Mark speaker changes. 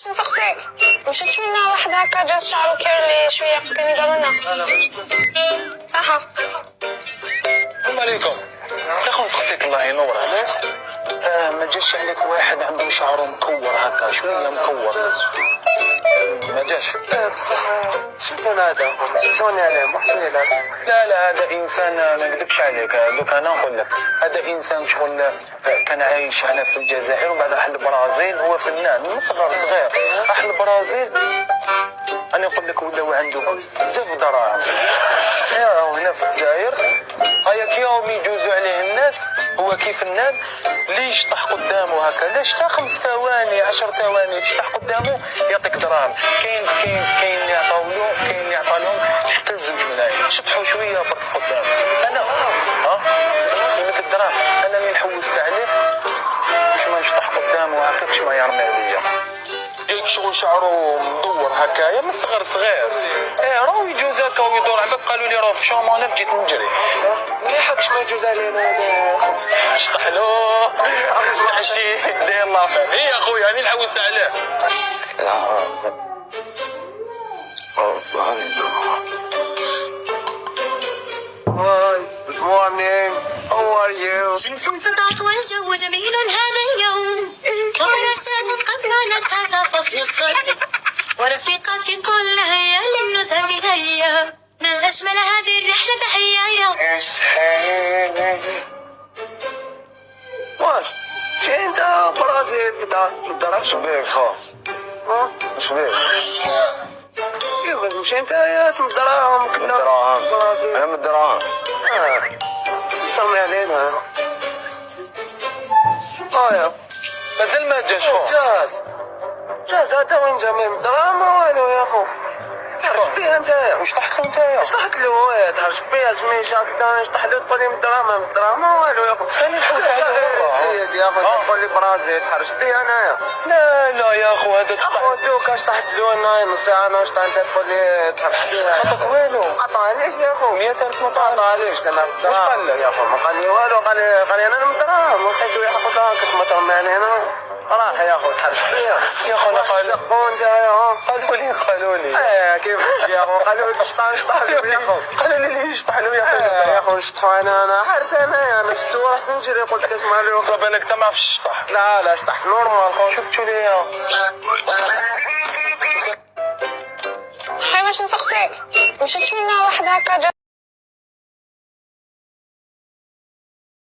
Speaker 1: باش نسقسيك، مشيتش منا واحد هكا جاز شعرو كيرلي شويه كان يدير لنا صحه.
Speaker 2: السلام عليكم يا اخو، نسقسيك الله ينور عليك. ما جاش عليك واحد عنده شعره مكور هكا شويه مكور؟ ما جاش؟ بصح شكون هذا؟ سولني عليه محكي لك. لا هذا انسان ما نكذبش عليك، دوك انا نقول لك هذا انسان شغل كان عايش هنا في الجزائر وبعد راح البرازيل. هو فنان من صغير راح البرازيل. انا نقول لك ولاو عنده بزاف دراهم هنا في الجزائر. هيا كي يوم يجوزوا عليه الناس هو كيف فنان اللي يشطح قدامه هكا، لا شتا 5 ثواني 10 ثواني تشطح قدامه يعطيك دراهم. كاين اللي يعطاولو، كاين اللي يعطالهم حتى 2 ملايين شطحوا شويه برك قدامه. انا قيمه الدراهم انا اللي نحوس عليه باش ما نشطح قدامه هكا باش ما يرمي عليا. جايك شغل شعره مدور هكايا من صغير راهو يجوز هكا ويدور عباك. قالوا لي راه في شومونيف جيت نجري. مليحكش ما يجوز علينا هذا شطح له عشي داير لافان. يا اخويا راني نحوس عليه. هاي good morning, how are you?
Speaker 3: شمس سطعت والجو جميل هذا اليوم، ورشاد قد نالت هذا فصل الصيف، ورفيقاتي كل هيا للنزهة هيا، ما أجمل هذه الرحلة تحيايا.
Speaker 2: واش شي انت برازيل كدا مدركش بيك خا؟ اش بيك؟ ايوا مشي انت يا تمدراهم كنا برازيل. انا مدراهم طمي علينا. يا مازال ما جاش خو. جاز هذا وين جا من دراهم والو يا خو. تحرش بيه انت. واش طحت انت؟ طحت له تحرش بيه سميتو هكذا نشطح له تقول لي من دراهم والو يا خو. انا نحوس على سيدي يا خو تقول لي برازيل تحرش بيه انايا. لا يا خو هذا تطحت دوك اش طحت له انا نص ساعه انا واش انت تقول لي تحرش بيه. عطاك والو. عطانيش يا خو 100,000 ما عطانيش انا في الدراهم. واش قال لك يا خو؟ ما قال لي والو، قال لي انا من الدراهم وخيتو يحفظ هكاك ما ترماني انا. راح يا خو تحرش بيا يا خو. انا قالوا لي كيف يا خو؟ قالوا لي شطح له يا خو. قالوا لي شطح له يا خو. شطحوا انا حرت انا شفتو رحت نجري قلت كاسمع له. طلب بالك انت ما عرفتش الشطح. لا شطحت نورمال خو. شفتو ليا
Speaker 1: حي باش نسقسيك، مشيتش منا واحد هكا